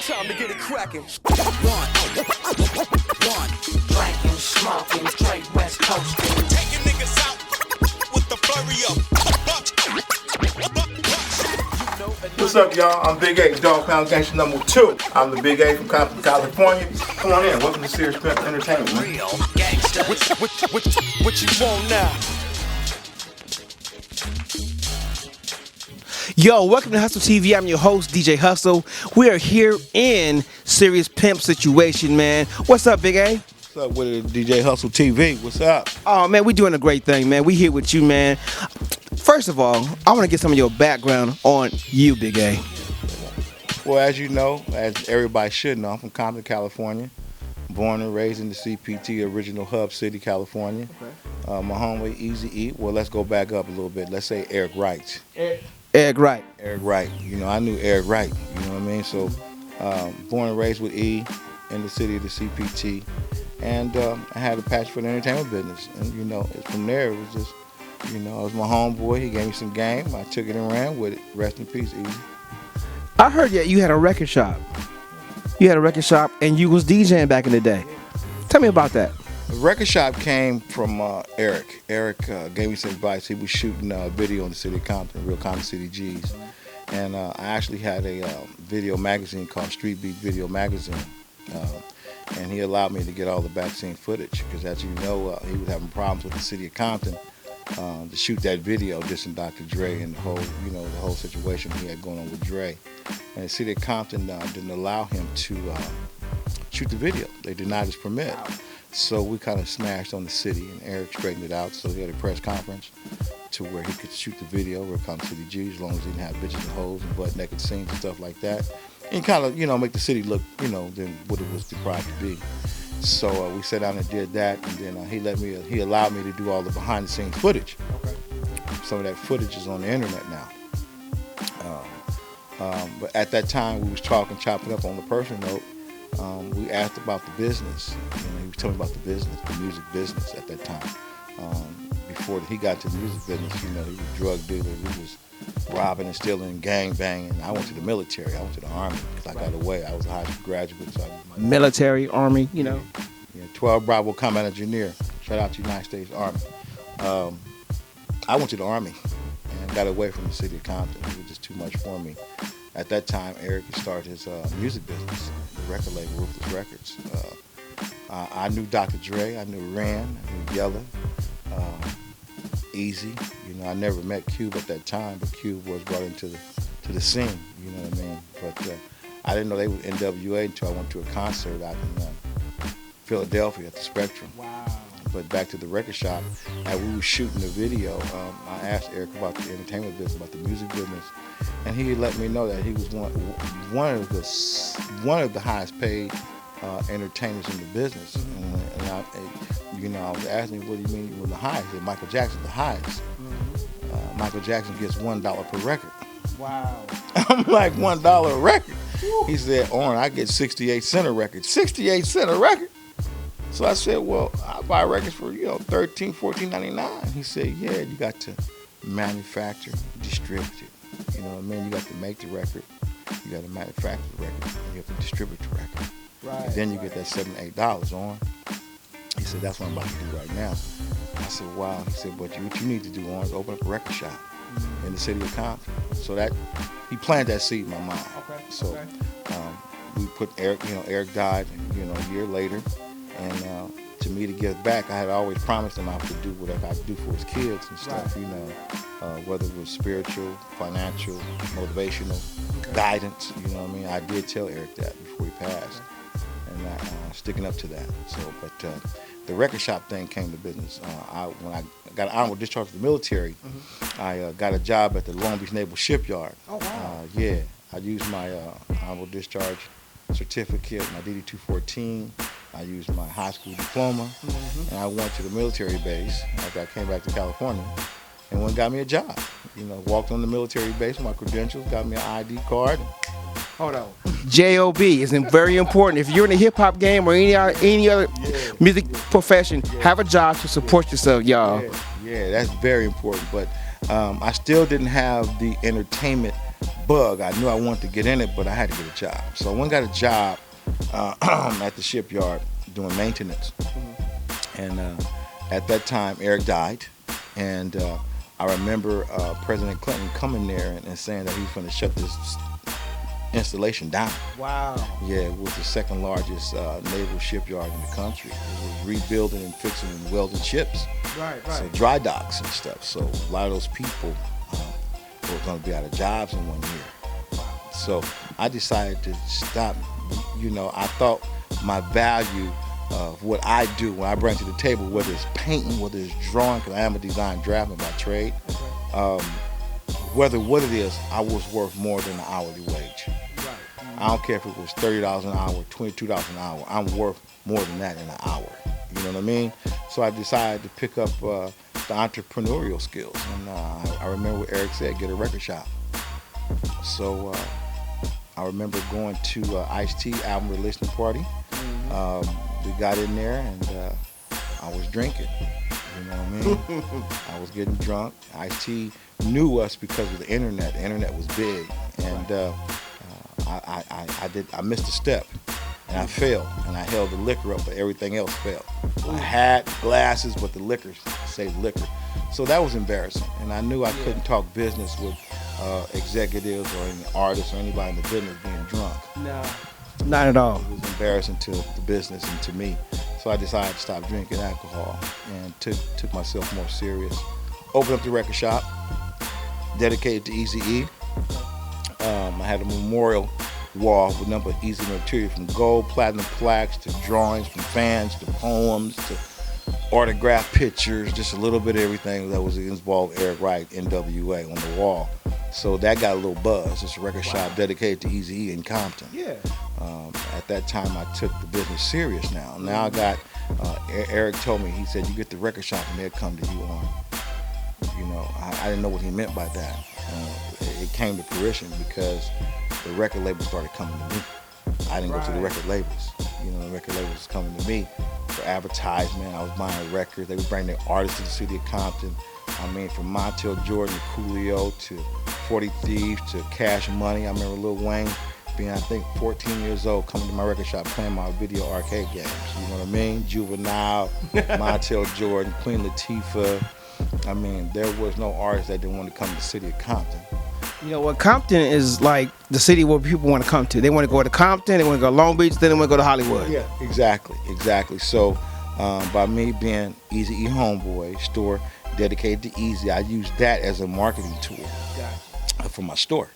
Time to get it cracking. One. Drinking, smoking, straight West Coastin'. Taking niggas out with the flurry of. What's up, y'all? I'm Bigg A, Dog Pound Gangsta #2. I'm the Bigg A from Compton, California. Come on in. Welcome to Serious Pimp Entertainment. Real gangsta. What you want now? Yo, welcome to HustleTV. I'm your host, DJ Hustle. We are here in Serious Pimp Situation, man. What's up, Bigg A? What's up with it, DJ HustleTV? What's up? Oh, man, we doing a great thing, man. We here with you, man. First of all, I want to get some of your background on you, Bigg A. Well, as you know, as everybody should know, I'm from Compton, California. Born and raised in the CPT, original hub city, California. Okay. My homeboy, Eazy E. Well, let's go back up a little bit. Let's say Eric Wright. Eric Wright. Eric Wright. You know, I knew Eric Wright. You know what I mean? So, born and raised with E in the city of the CPT. And I had a passion for the entertainment business. And, you know, from there, it was just, you know, I was my homeboy. He gave me some game. I took it and ran with it. Rest in peace, Eazy. I heard that you had a record shop. You had a record shop and you was DJing back in the day. Tell me about that. The record shop came from Eric. Eric gave me some advice. He was shooting a video in the city of Compton, real Compton City G's. And I actually had a video magazine called Street Beat Video Magazine. And he allowed me to get all the backscene footage because, as you know, he was having problems with the city of Compton to shoot that video, dissing Dr. Dre and the whole situation he had going on with Dre. And the city of Compton didn't allow him to shoot the video. They denied his permit. So we kind of smashed on the city, and Eric straightened it out. So he had a press conference to where he could shoot the video, Real Compton City G, as long as he didn't have bitches and hoes and butt-naked scenes and stuff like that. And kind of, make the city look, than what it was deprived to be. So we sat down and did that, and then he allowed me to do all the behind-the-scenes footage. Okay. Some of that footage is on the internet now. But at that time, we was chopping up on the personal note. We asked about the business. He was telling me about the business, the music business at that time. Before he got to the music business, he was a drug dealer. We was robbing and stealing and gang banging. I went to the military. I went to the Army because I got away. I was a high school graduate. So Military, Army, Yeah, 12 Bravo Combat Engineer. Shout out to United States Army. I went to the Army and got away from the city of Compton. It was just too much for me. At that time, Eric started his music business, the record label, Ruthless Records. I knew Dr. Dre, I knew Ren, I knew Yella, Eazy. I never met Cube at that time, but Cube was brought into the scene, you know what I mean? But I didn't know they were NWA until I went to a concert out in Philadelphia at the Spectrum. Wow. But back to the record shop, as we were shooting the video, I asked Eric about the entertainment business, about the music business, and he let me know that he was one of the highest paid entertainers in the business. And I was asking him, what do you mean you were the highest? He said, Michael Jackson's the highest. Michael Jackson gets $1 per record. Wow. I'm like, $1 a record? Woo. He said, Oren, I get 68 cent a record. 68 cent a record? So I said, well, I buy records for, $13, $14.99. He said, yeah, you got to manufacture, distribute it. You know what I mean? You got to make the record. You got to manufacture the record. You have to distribute the record. Right. And then you get that $7, $8 on. He said, that's what I'm about to do right now. I said, wow. He said, but what you need to do, on is open up a record shop in the city of Compton. So that, he planted that seed in my mind. Okay. So we put Eric, Eric died, a year later. And to me, to give back, I had always promised him I would do whatever I could do for his kids and stuff, whether it was spiritual, financial, motivational, guidance, you know what I mean? I did tell Eric that before he passed, and I'm sticking up to that. So, but the record shop thing came to business. When I got an honorable discharge from the military, I got a job at the Long Beach Naval Shipyard. Oh, wow. I used my honorable discharge certificate, my DD-214. I used my high school diploma, and I went to the military base after I came back to California, and went and got me a job. Walked on the military base with my credentials, got me an ID card. Hold on. J-O-B is very important. If you're in the hip-hop game or any other music profession, have a job to support yourself, y'all. Yeah, that's very important. But I still didn't have the entertainment bug. I knew I wanted to get in it, but I had to get a job. So I went and got a job at the shipyard doing maintenance. And at that time, Eric died. And I remember President Clinton coming there and saying that he was going to shut this installation down. Wow. Yeah, it was the second largest naval shipyard in the country. It was rebuilding and fixing and welding ships. Right. So dry docks and stuff. So a lot of those people were going to be out of jobs in 1 year. So I decided to stop. You know, I thought my value of what I do when I bring to the table, whether it's painting, whether it's drawing, because I am a design draftsman by trade, whether what it is, I was worth more than an hourly wage. I don't care if it was $30 an hour, $22 an hour. I'm worth more than that in an hour. You know what I mean? So I decided to pick up the entrepreneurial skills. And I remember what Eric said, get a record shop. So I remember going to Ice-T album releasing party. We got in there and I was drinking. You know what I mean? I was getting drunk. Ice-T knew us because of the internet. The internet was big. And I missed a step and I failed, and I held the liquor up, but everything else failed. I had glasses, but the liquor saved liquor. So that was embarrassing, and I knew I couldn't talk business with executives or any artists or anybody in the business being drunk. No, not at all. It was embarrassing to the business and to me. So I decided to stop drinking alcohol and took myself more serious. Opened up the record shop, dedicated to Eazy E. I had a memorial wall with a number of Eazy material, from gold, platinum plaques to drawings from fans to poems to autographed pictures, just a little bit of everything that was involved Eric Wright, NWA on the wall. So that got a little buzz. It's a record shop dedicated to Eazy E in Compton. Yeah. At that time, I took the business serious now. Now I got, Eric told me, he said, you get the record shop and they'll come to you on. You know, I didn't know what he meant by that. It came to fruition because the record labels started coming to me. I didn't go to the record labels. You know, the record labels was coming to me for advertisement. I was buying records. They would bring their artists to the city of Compton. I mean, from Montel Jordan to Coolio to 40 Thieves to Cash Money. I remember Lil Wayne being, I think, 14 years old, coming to my record shop playing my video arcade games. You know what I mean? Juvenile, Montel Jordan, Queen Latifah. I mean, there was no artist that didn't want to come to the city of Compton. You know what? Compton is like the city where people want to come to. They want to go to Compton, they want to go to Long Beach, then they want to go to Hollywood. Yeah, exactly. So by me being Eazy E Homeboy store dedicated to Eazy, I used that as a marketing tool for my store.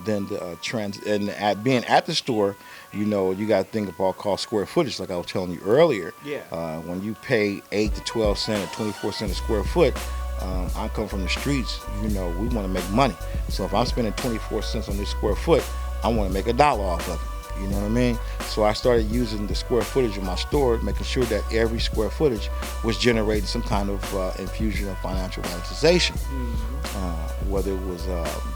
Then the being at the store, you know, you got to think about called square footage, like I was telling you earlier. Yeah. When you pay 8 to 12 cents or 24 cents a square foot, I come from the streets. You know, we want to make money. So if I'm spending 24 cents on this square foot, I want to make $1 off of it. You know what I mean? So I started using the square footage of my store, making sure that every square footage was generating some kind of infusion of financial monetization. Whether it was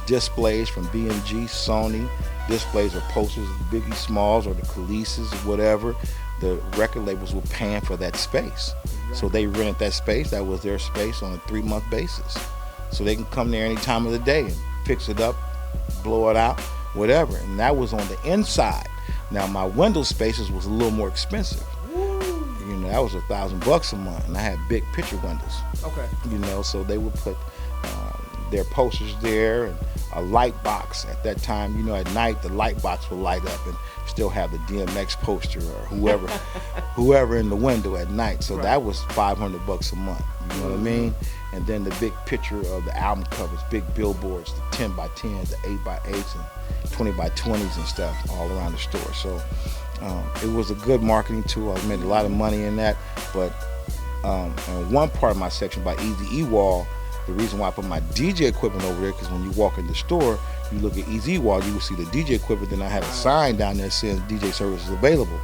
displays from BMG, Sony, displays or posters of the Biggie Smalls or the Khaleesi's or whatever, the record labels were paying for that space. So they rented that space. That was their space on a 3-month basis. So they can come there any time of the day and fix it up, blow it out, whatever. And that was on the inside. Now my window spaces was a little more expensive. You know, that was $1,000 a month, and I had big picture windows. Okay. You know, so they would put their posters there and a light box. At that time, you know, at night the light box would light up and still have the DMX poster or whoever in the window at night. So that was $500 a month. You know what I mean? And then the big picture of the album covers, big billboards, the 10 by 10s, the 8 by 8s, and 20 by 20s and stuff all around the store. So it was a good marketing tool. I made a lot of money in that. But in one part of my section by Eazy E wall, the reason why I put my DJ equipment over there, because when you walk in the store, you look at Eazy wall, you will see the DJ equipment. Then I had a sign down there saying DJ services available,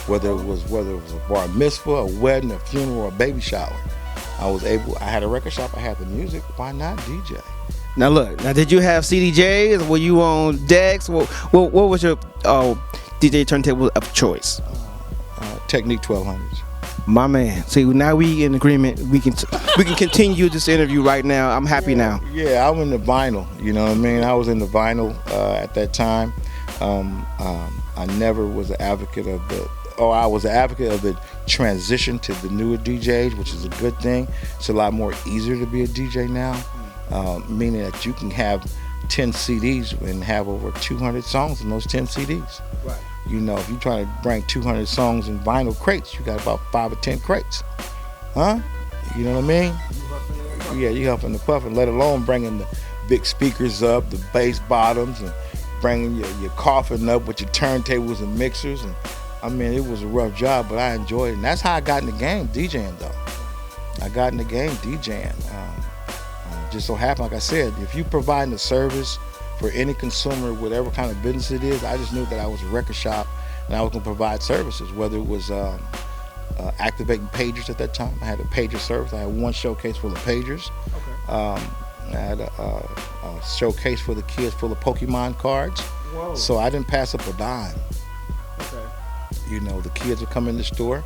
whether it was a bar mitzvah, a wedding, a funeral, or a baby shower. I had a record shop, I had the music. Why not DJ? Now look, did you have CDJs? Were you on decks? What was your DJ turntable of choice? Technique 1200s. My man. See, now we in agreement. We can continue this interview right now. I'm happy now. Yeah, I'm in the vinyl. You know what I mean? I was in the vinyl at that time. I never was an advocate of I was an advocate of the transition to the newer DJs, which is a good thing. It's a lot more easier to be a DJ now, meaning that you can have 10 CDs and have over 200 songs in those 10 CDs. Right. You know, if you're trying to bring 200 songs in vinyl crates, you got about 5 or 10 crates. Huh? You know what I mean? Yeah, you huffing the puffing, let alone bringing the big speakers up, the bass bottoms, and bringing your coffin up with your turntables and mixers. And I mean, it was a rough job, but I enjoyed it. And that's how I got in the game, DJing though. I got in the game DJing. Just so happened, like I said, if you providing a service for any consumer, whatever kind of business it is, I just knew that I was a record shop and I was gonna provide services, whether it was activating pagers at that time. I had a pager service. I had one showcase full of pagers. Okay. I had a showcase for the kids full of Pokemon cards. Whoa. So I didn't pass up a dime. Okay. You know, the kids would come in the store,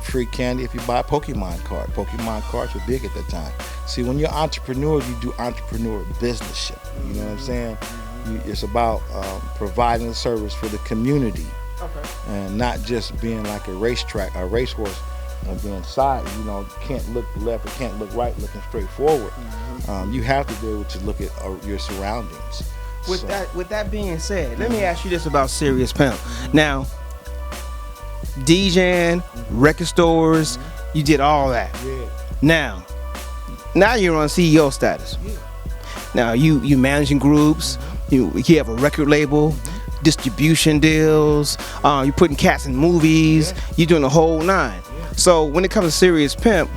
free candy if you buy a Pokemon card. Pokemon cards were big at that time. See, when you're an entrepreneur, you do entrepreneur business shit. You know what I'm saying? It's about providing a service for the community. Okay. And not just being like a racetrack, a racehorse, and being side. You know, can't look left or can't look right, looking straight forward. You have to be able to look at your surroundings. With that being said, let me ask you this about Serious Pimp. Now, DJing, record stores, you did all that. Yeah. Now you're on CEO status. Yeah. Now you managing groups. You have a record label, distribution deals. You're putting cats in movies. Yeah. You're doing the whole nine. Yeah. So when it comes to Serious Pimp,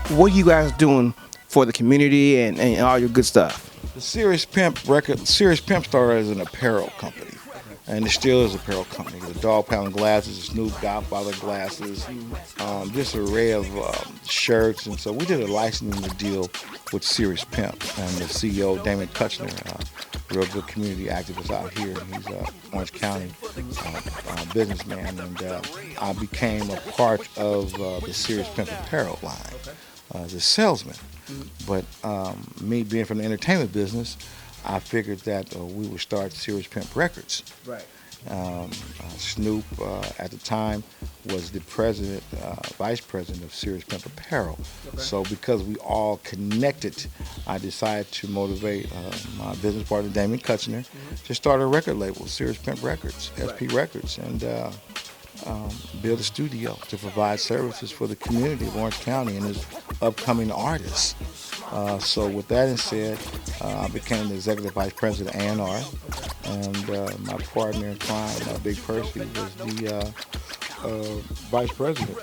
what are you guys doing for the community and all your good stuff? The Serious Pimp started as an apparel company, and it still is an apparel company. The Dog Pound glasses, the Snoop Godfather glasses, just an array of shirts, and so we did a licensing deal with Serious Pimp, and the CEO, Damon Kutchner, real good community activist out here. He's Orange County businessman, and I became a part of the Serious Pimp apparel line as a salesman. But me being from the entertainment business, I figured that we would start Serious Pimp Records. Right. Snoop at the time was the president, vice president of Serious Pimp Apparel. Okay. So because we all connected, I decided to motivate my business partner, Damon Kutchner, to start a record label, Serious Pimp Records, SP Records, and build a studio to provide services for the community of Orange County and its upcoming artists. So with that being said, I became the executive vice president of A&R, and my partner in crime, Big Percy, was the vice president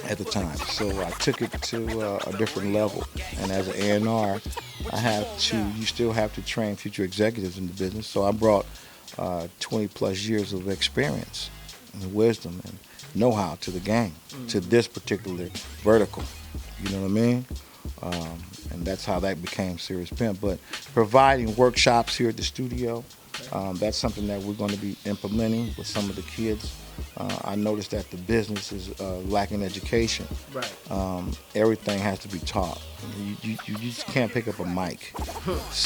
at the time. So I took it to a different level, and as an A&R, you still have to train future executives in the business. So I brought 20 plus years of experience and wisdom and know-how to the game, to this particular vertical. You know what I mean? And that's how that became Serious Pimp. But providing workshops here at the studio, that's something that we're going to be implementing with some of the kids. I noticed that the business is lacking education. Right. Everything has to be taught. You just can't pick up a mic,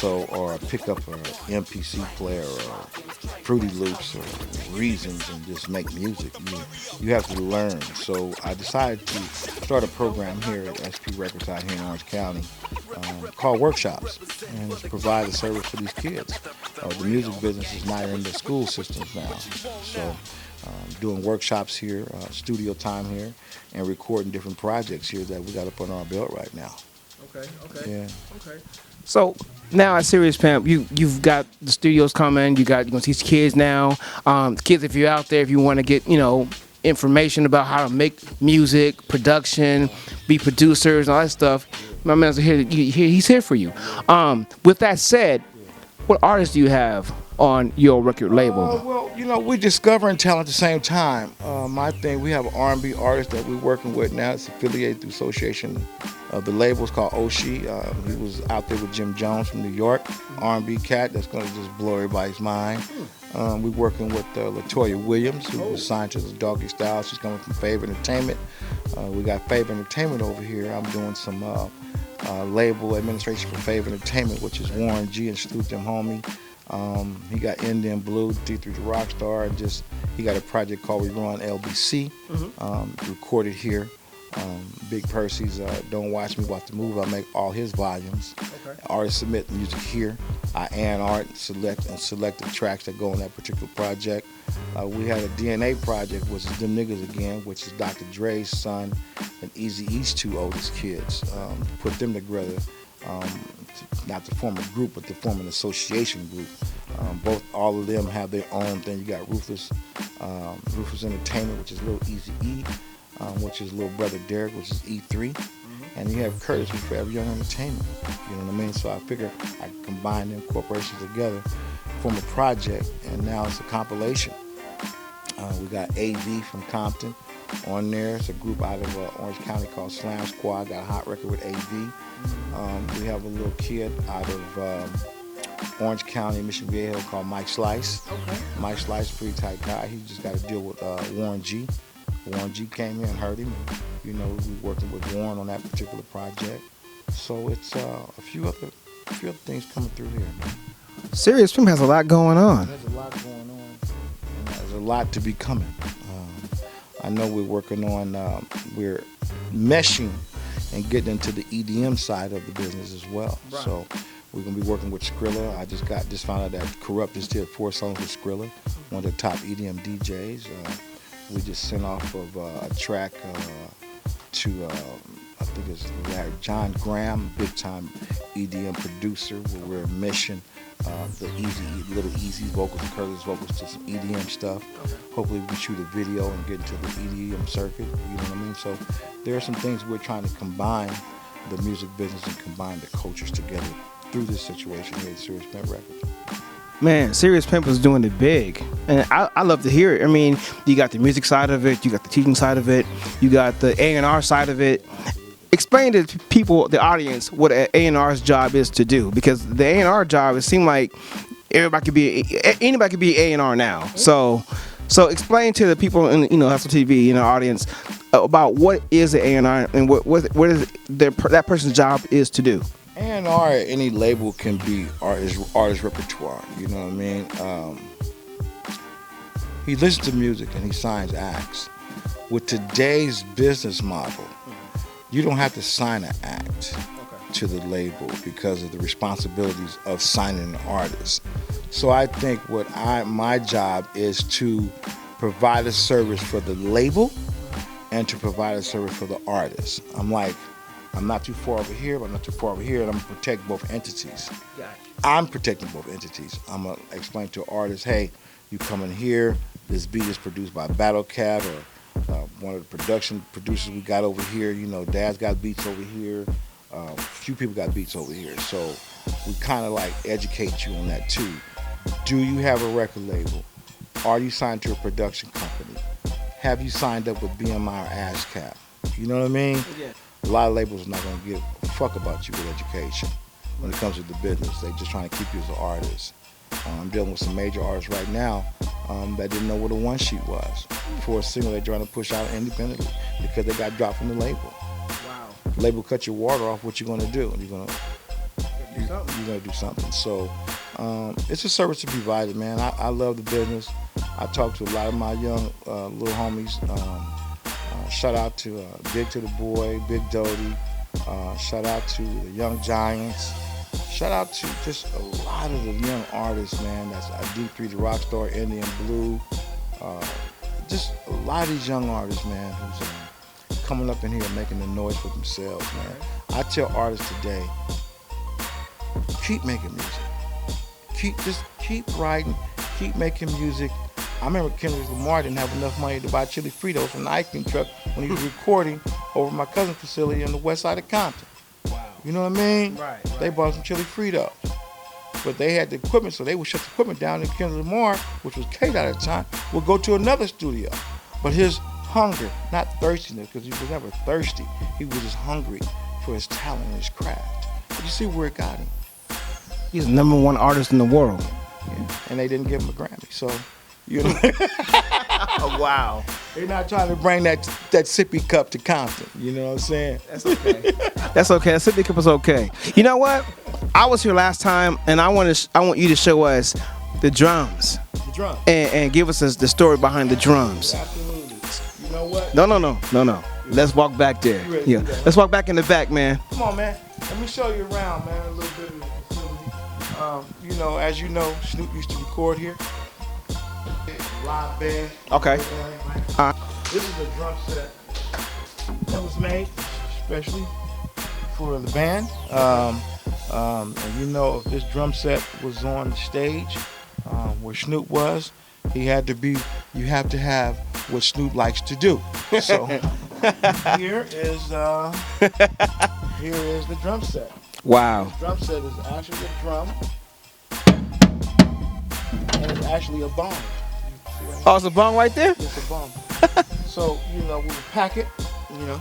or pick up an MPC player or Fruity Loops or Reasons and just make music. You have to learn. So I decided to start a program here at SP Records out here in Orange County called Workshops, and it's provide a service for these kids. The music business is not in the school systems now, so. Doing workshops here, studio time here, and recording different projects here that we got up on our belt right now. Okay. Yeah. Okay. So now at Serious Pimp, you've got the studios coming. You're gonna teach kids now. Kids, if you're out there, if you want to get information about how to make music, production, be producers, and all that stuff, my man's here. He's here for you. With that said, what artists do you have on your record label? Well, we're discovering talent at the same time. My thing, we have an R&B artist that we're working with now. It's affiliated through Association The label's called Oshi. He was out there with Jim Jones from New York, R&B cat that's gonna just blow everybody's mind. We're working with Latoya Williams, who was signed to the Doggy Style. She's coming from Favor Entertainment. We got Favor Entertainment over here. I'm doing some label administration for Favor Entertainment, which is Warren G and Snoop them homie. He got Indian Blue, D3 the Rockstar, and just he got a project called We Run LBC, recorded here. Big Percy's Don't Watch Me, Watch the Move. I make all his volumes. Okay. Artists submit music here. I and select the tracks that go on that particular project. We had a DNA project, which is Them Niggas Again, which is Dr. Dre's son and Eazy E's two oldest kids. Put them together, not to form a group, but to form an association group. All of them have their own thing. You got Ruthless Entertainment, which is Little Eazy E, which is little brother Derek, which is E3, and you have Curtis with Forever Young Entertainment. You know what I mean? So I figure I can combine them corporations together, form a project, and now it's a compilation. We got AV from Compton on there. It's a group out of Orange County called Slam Squad. Got a hot record with AV. We have a little kid out of Orange County, Mission Viejo called Mike Slice. Okay. Mike Slice, pretty tight guy. He just got to deal with Warren G. Warren G came here and heard him. You know, we were working with Warren on that particular project. So it's a few other things coming through here, man. Serious Pimp has a lot going on. There's a lot going on, and there's a lot to be coming. I know we're working on, we're meshing and getting into the EDM side of the business as well. Right. So we're gonna be working with Skrilla. I just found out that Kurupt just did 4 songs with Skrilla, one of the top EDM DJs. We just sent off of a track to, I think it's John Graham, big time EDM producer, where we're meshing the Little Easy's vocals and Curtis' vocals to some EDM stuff. Okay. Hopefully we can shoot a video and get into the EDM circuit, you know what I mean? So there are some things we're trying to combine the music business and combine the cultures together through this situation here at Serious Pimp Records. Man, Serious Pimp was doing it big, and I love to hear it. I mean, you got the music side of it, you got the teaching side of it, you got the A&R side of it. Explain to people, the audience, what an A&R's job is to do, because the A&R job, it seemed like anybody could be A&R now. So explain to the people in HustleTV, in the audience, about what is an A&R and what is that person's job is to do. A&R at any label can be artist repertoire, you know what I mean? He listens to music and he signs acts. With today's business model, you don't have to sign an act to the label because of the responsibilities of signing an artist. So I think my job is to provide a service for the label and to provide a service for the artist. I'm not too far over here, but I'm not too far over here, and I'm gonna protect both entities. I'm protecting both entities. I'm gonna explain to artists, hey, you come in here, this beat is produced by Battle Cat or one of the production producers we got over here. You know, Daz got beats over here. A few people got beats over here. So we kind of like educate you on that too. Do you have a record label? Are you signed to a production company? Have you signed up with BMI or ASCAP? You know what I mean? Yeah. A lot of labels are not going to give a fuck about you with education when it comes to the business. They're just trying to keep you as an artist. I'm dealing with some major artists right now that didn't know what a one sheet was. For a single they're trying to push out independently because they got dropped from the label. Wow. The label cut your water off, what you going to do? You're going to do something. So it's a service to be provided, man. I love the business. I talk to a lot of my young little homies. Shout out to Big to the Boy, Big Doty. Shout out to the Young Giants. Shout out to just a lot of the young artists, man. That's D3 the Rockstar, Indian Blue. Just a lot of these young artists, man, who's coming up in here making the noise for themselves, man. I tell artists today, keep making music. Keep writing, keep making music. I remember Kendrick Lamar didn't have enough money to buy chili Fritos from the ice cream truck when he was recording over my cousin's facility on the west side of Compton. Wow. You know what I mean? Right. They bought some chili Fritos. But they had the equipment, so they would shut the equipment down, and Kendrick Lamar, which was Kate at the time, would go to another studio. But his hunger, not thirstiness, because he was never thirsty, he was just hungry, for his talent and his craft. But you see where it got him. He's the #1 artist in the world. Yeah. And they didn't give him a Grammy. So, you know. Oh, wow. They're not trying to bring that sippy cup to Compton. You know what I'm saying? That's okay. That's okay. That sippy cup is okay. You know what? I was here last time, and I want you to show us the drums. The drums. And give us the story behind the drums. Absolutely. You know what? No. Let's walk back there. Yeah. Let's walk back in the back, man. Come on, man. Let me show you around, man, a little bit of the facility. You know, as you know, Snoop used to record here. Live band. Okay. This is a drum set that was made especially for the band. And you know, if this drum set was on the stage where Snoop was, you have to have what Snoop likes to do. So here is the drum set. Wow. The drum set is actually a drum, and it's actually a bomb. Oh, it's a bong right there? It's a bomb. So, you know, we would pack it, you know.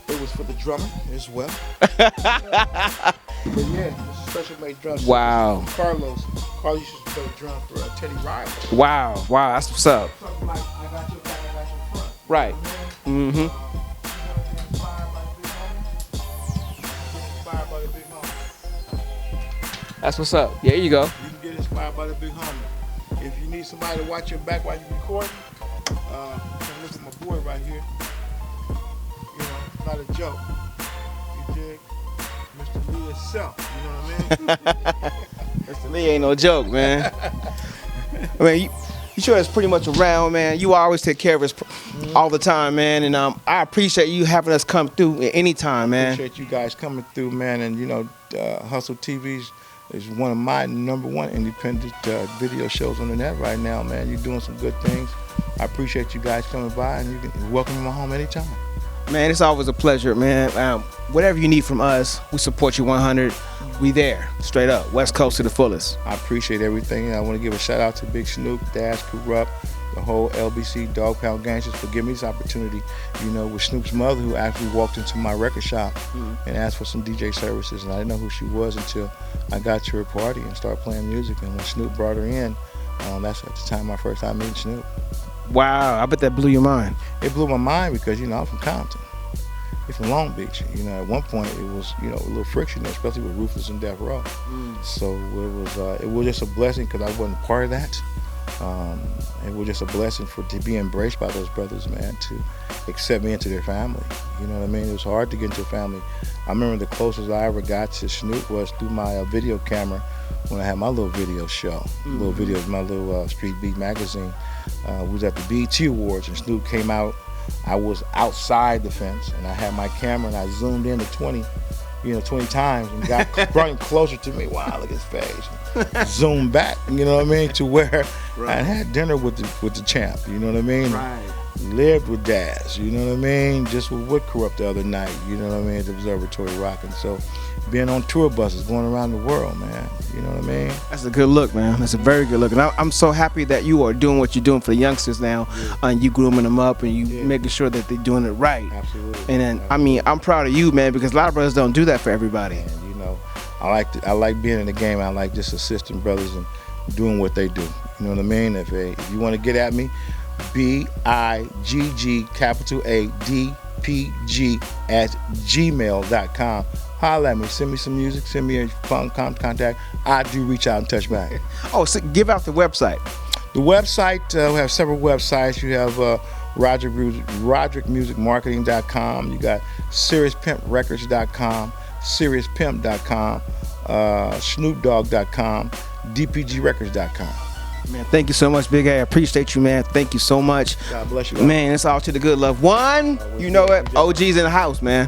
It was for the drummer as well. But yeah, it's a special made drum set. Wow. Carlos used to play drum for Teddy Riley. Wow, that's what's up. Something like, I got your back, I got your front. Right. Mm-hmm. Inspired by the big homie. That's what's up. Yeah, here you go. You can get inspired by the big homie. If you need somebody to watch your back while you record, come look at my boy right here. You know, not a joke. You dig? Mr. Lee himself. You know what I mean? Mr. Lee ain't no joke, man. I mean, you sure it's pretty much around, man. You always take care of us all the time, man. And I appreciate you having us come through at any time, man. Appreciate you guys coming through, man. And you know, HustleTV is one of my #1 independent video shows on the net right now, man. You're doing some good things. I appreciate you guys coming by, and you can welcome me to my home anytime. Man, it's always a pleasure, man. Whatever you need from us, we support you 100. We there, straight up, West Coast to the fullest. I appreciate everything. I want to give a shout out to Big Snoop, Daz, Kurupt, the whole LBC Dog Pound Gangsters for giving me this opportunity. You know, with Snoop's mother, who actually walked into my record shop and asked for some DJ services, and I didn't know who she was until I got to her party and started playing music. And when Snoop brought her in, that's at the time my first time meeting Snoop. Wow, I bet that blew your mind. It blew my mind because, you know, I'm from Compton. It's from Long Beach. You know, at one point it was, you know, a little friction there, especially with Ruthless and Death Row. So it was just a blessing because I wasn't part of that. It was just a blessing to be embraced by those brothers, man, to accept me into their family. You know what I mean? It was hard to get into a family. I remember the closest I ever got to Snoop was through my video camera when I had my little video show. Little videos, my little Street Beat magazine. We was at the BET Awards and Snoop came out. I was outside the fence and I had my camera and I zoomed in to 20 times and brought him closer to me. Wow, look at his face. Zoom back, you know what I mean, to where I had dinner with the champ, you know what I mean? Right. Lived with Daz, you know what I mean? Just with Kurupt the other night, you know what I mean, at the Observatory rocking. So being on tour buses, going around the world, man, you know what I mean? That's a good look, man. That's a very good look. And I'm so happy that you are doing what you're doing for the youngsters now. And you grooming them up and you making sure that they're doing it right. Absolutely. And then, I mean, I'm proud of you, man, because a lot of brothers don't do that for everybody. And, you know, I like being in the game. I like just assisting brothers and doing what they do. You know what I mean? If you want to get at me, BIGG @gmail.com. Holla at me, send me some music, send me a phone contact. I do reach out and touch back. Oh, so give out the website. The website, we have several websites. You have RoderickMusicMarketing.com. You got SeriousPimpRecords.com, SeriousPimp.com, SnoopDogg.com, DPGRecords.com. Man, thank you so much, Bigg A. I appreciate you, man. Thank you so much. God bless you. Man, it's all to the good love. One, you know it, OG's in the house, man.